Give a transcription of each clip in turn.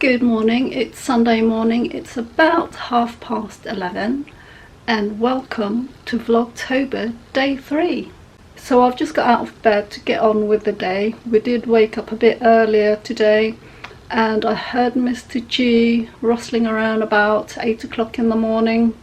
Good morning, it's Sunday morning, it's about 11:30 and welcome to Vlogtober day 3. So I've just got out of bed to get on with the day. We did wake up a bit earlier today and I heard Mr. G rustling around about 8 o'clock in the morning,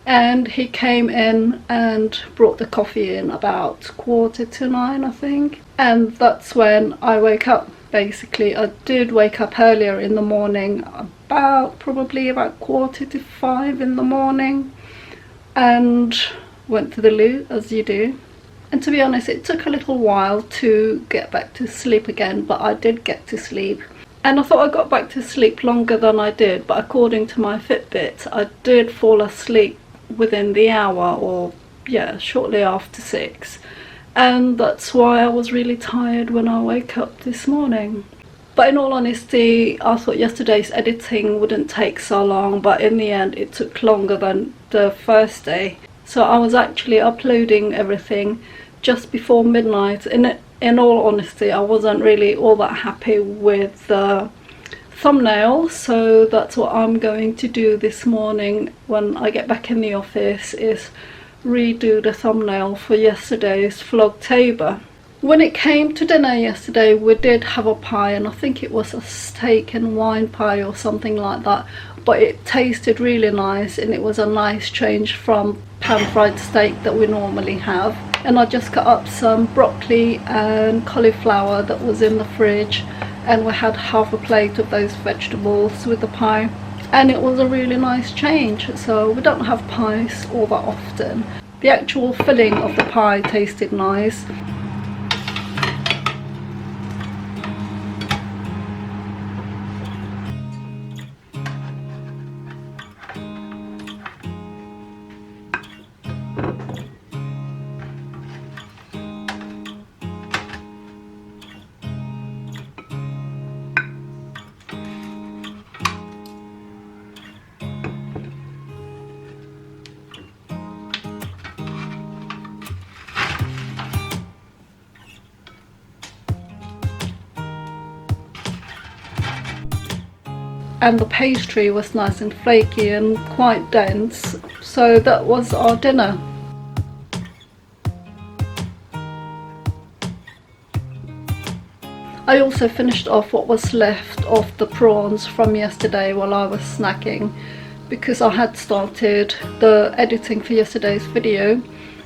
and he came in and brought the coffee in about 8:45 I think, and that's when I woke up. Basically, I did wake up earlier in the morning, probably about 4:45 in the morning, and went to the loo as you do. And to be honest, it took a little while to get back to sleep again, but I did get to sleep. And I thought I got back to sleep longer than I did, but according to my FitBit, I did fall asleep within the hour, or yeah, shortly after 6. And that's why I was really tired when I woke up this morning. But in all honesty, I thought yesterday's editing wouldn't take so long, but in the end it took longer than the first day. So I was actually uploading everything just before midnight. In all honesty, I wasn't really all that happy with the thumbnail, so that's what I'm going to do this morning when I get back in the office, is redo the thumbnail for yesterday's Vlogtober. When it came to dinner yesterday, we did have a pie, and I think it was a steak and wine pie or something like that, but it tasted really nice and it was a nice change from pan-fried steak that we normally have. And I just cut up some broccoli and cauliflower that was in the fridge, and we had half a plate of those vegetables with the pie, and it was a really nice change. So we don't have pies all that often. The actual filling of the pie tasted nice. And the pastry was nice and flaky and quite dense. So that was our dinner. I also finished off what was left of the prawns from yesterday while I was snacking, because I had started the editing for yesterday's video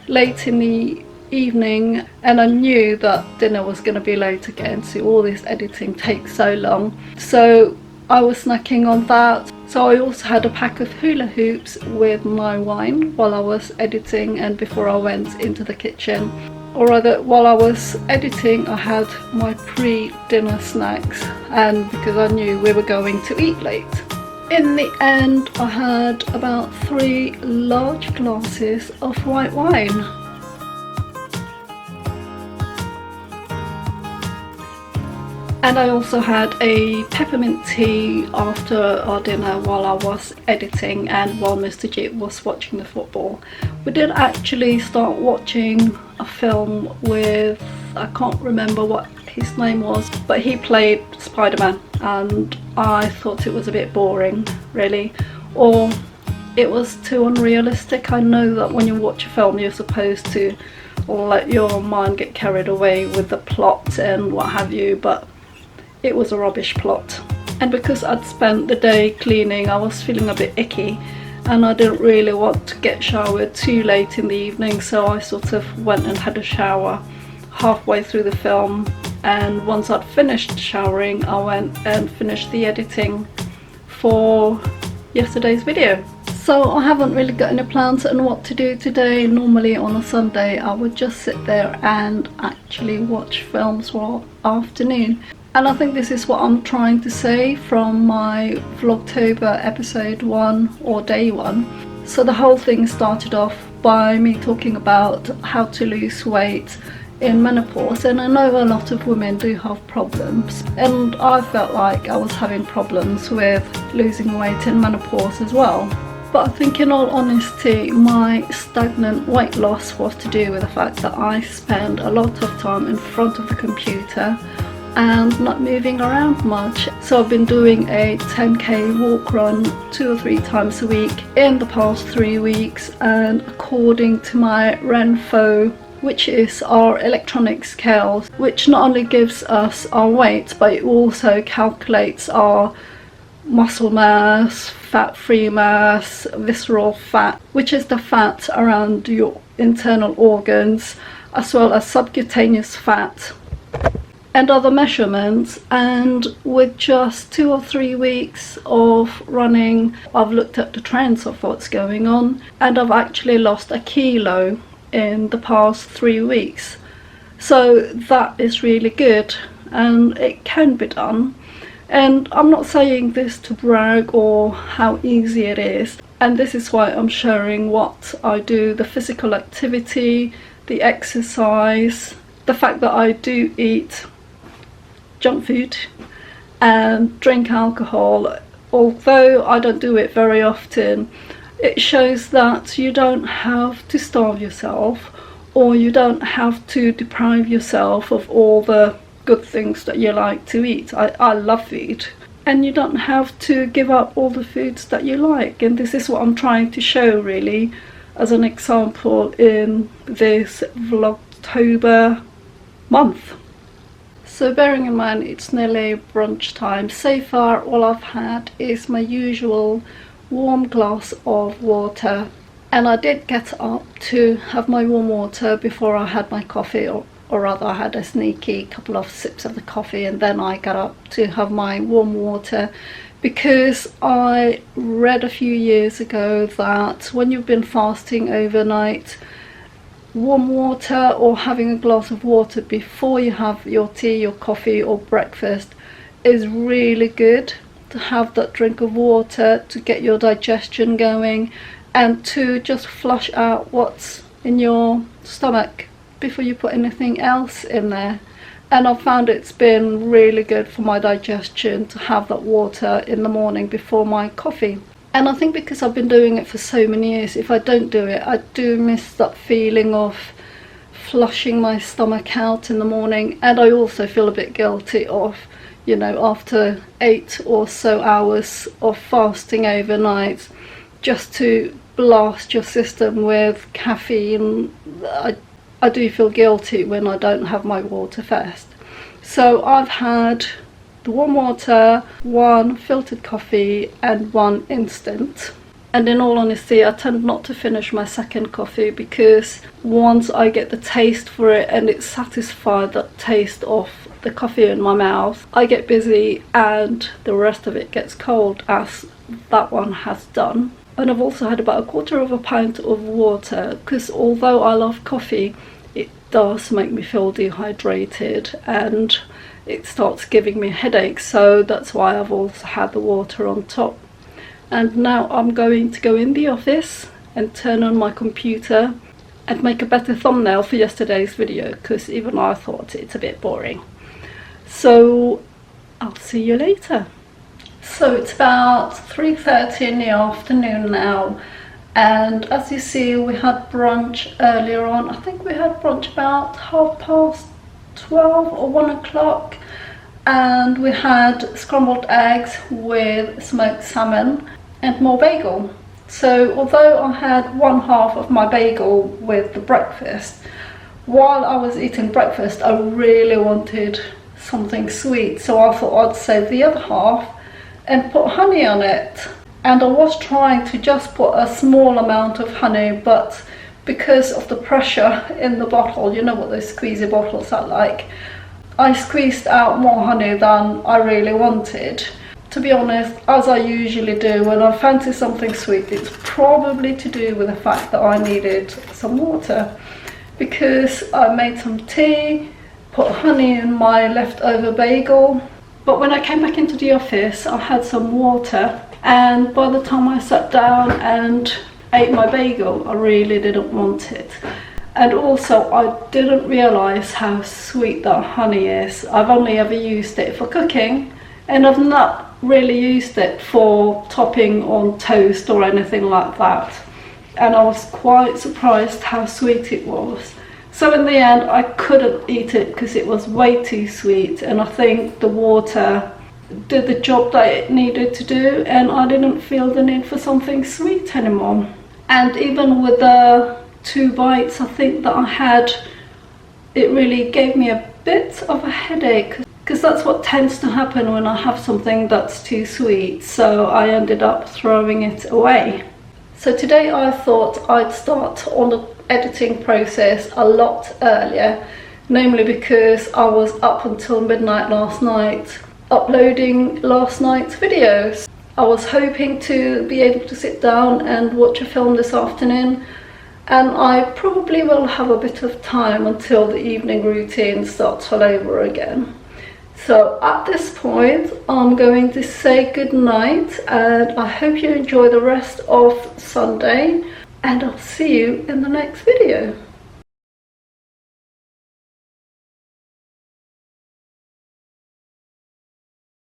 late in the evening, and I knew that dinner was going to be late again, so all this editing takes so long. So I was snacking on that. So I also had a pack of hula hoops with my wine while I was editing and before I went into the kitchen. Or rather, while I was editing, I had my pre-dinner snacks, and because I knew we were going to eat late. In the end, I had about 3 large glasses of white wine. And I also had a peppermint tea after our dinner while I was editing and while Mr. G was watching the football. We did actually start watching a film with, I can't remember what his name was, but he played Spider-Man, and I thought it was a bit boring, really, or it was too unrealistic. I know that when you watch a film you're supposed to let your mind get carried away with the plot and what have you, but it was a rubbish plot. And because I'd spent the day cleaning, I was feeling a bit icky, and I didn't really want to get showered too late in the evening, so I sort of went and had a shower halfway through the film, and once I'd finished showering I went and finished the editing for yesterday's video. So I haven't really got any plans on what to do today. Normally on a Sunday I would just sit there and actually watch films for afternoon. And I think this is what I'm trying to say from my Vlogtober episode 1 or day 1. So the whole thing started off by me talking about how to lose weight in menopause, and I know a lot of women do have problems, and I felt like I was having problems with losing weight in menopause as well. But I think in all honesty my stagnant weight loss was to do with the fact that I spend a lot of time in front of the computer and not moving around much. So I've been doing a 10k walk run 2 or 3 times a week in the past 3 weeks, and according to my Renfo, which is our electronic scale, which not only gives us our weight but it also calculates our muscle mass, fat-free mass, visceral fat, which is the fat around your internal organs, as well as subcutaneous fat and other measurements. And with just 2 or 3 weeks of running, I've looked at the trends of what's going on, and I've actually lost 1 kilo in the past 3 weeks. So that is really good, and it can be done. And I'm not saying this to brag or how easy it is, and this is why I'm sharing what I do, the physical activity, the exercise, the fact that I do eat junk food and drink alcohol. Although I don't do it very often, it shows that you don't have to starve yourself, or you don't have to deprive yourself of all the good things that you like to eat. I love food, and you don't have to give up all the foods that you like. And this is what I'm trying to show really as an example in this Vlogtober month. So bearing in mind it's nearly brunch time, so far all I've had is my usual warm glass of water, and I did get up to have my warm water before I had my coffee, or rather I had a sneaky couple of sips of the coffee, and then I got up to have my warm water, because I read a few years ago that when you've been fasting overnight, warm water or having a glass of water before you have your tea, your coffee or breakfast is really good. To have that drink of water to get your digestion going and to just flush out what's in your stomach before you put anything else in there. And I've found it's been really good for my digestion to have that water in the morning before my coffee. And I think because I've been doing it for so many years, if I don't do it, I do miss that feeling of flushing my stomach out in the morning. And I also feel a bit guilty of, you know, after 8 or so hours of fasting overnight, just to blast your system with caffeine. I do feel guilty when I don't have my water first. So I've had the warm water, 1 filtered coffee and 1 instant. And in all honesty, I tend not to finish my second coffee, because once I get the taste for it and it's satisfied that taste of the coffee in my mouth, I get busy and the rest of it gets cold, as that one has done. And I've also had about 1/4 pint of water, because although I love coffee, it does make me feel dehydrated and it starts giving me headaches, so that's why I've also had the water on top. And now I'm going to go in the office and turn on my computer and make a better thumbnail for yesterday's video, because even I thought it's a bit boring. So I'll see you later. So it's about 3:30 in the afternoon now, and as you see, we had brunch earlier on. I think we had brunch about 12:30 or 1 o'clock, and we had scrambled eggs with smoked salmon and more bagel. So although I had 1/2 of my bagel with the breakfast, while I was eating breakfast I really wanted something sweet, so I thought I'd save the other half and put honey on it. And I was trying to just put a small amount of honey, but because of the pressure in the bottle, you know what those squeezy bottles are like, I squeezed out more honey than I really wanted. To be honest, as I usually do when I fancy something sweet, it's probably to do with the fact that I needed some water, because I made some tea, put honey in my leftover bagel. But when I came back into the office, I had some water, and by the time I sat down and ate my bagel, I really didn't want it. And also I didn't realise how sweet that honey is. I've only ever used it for cooking, and I've not really used it for topping on toast or anything like that. And I was quite surprised how sweet it was. So in the end I couldn't eat it because it was way too sweet, and I think the water did the job that it needed to do, and I didn't feel the need for something sweet anymore. And even with the 2 bites I think that I had, it really gave me a bit of a headache, because that's what tends to happen when I have something that's too sweet. So I ended up throwing it away. So today I thought I'd start on the editing process a lot earlier, namely because I was up until midnight last night uploading last night's videos. I was hoping to be able to sit down and watch a film this afternoon, and I probably will have a bit of time until the evening routine starts all over again. So at this point I'm going to say good night, and I hope you enjoy the rest of Sunday, and I'll see you in the next video.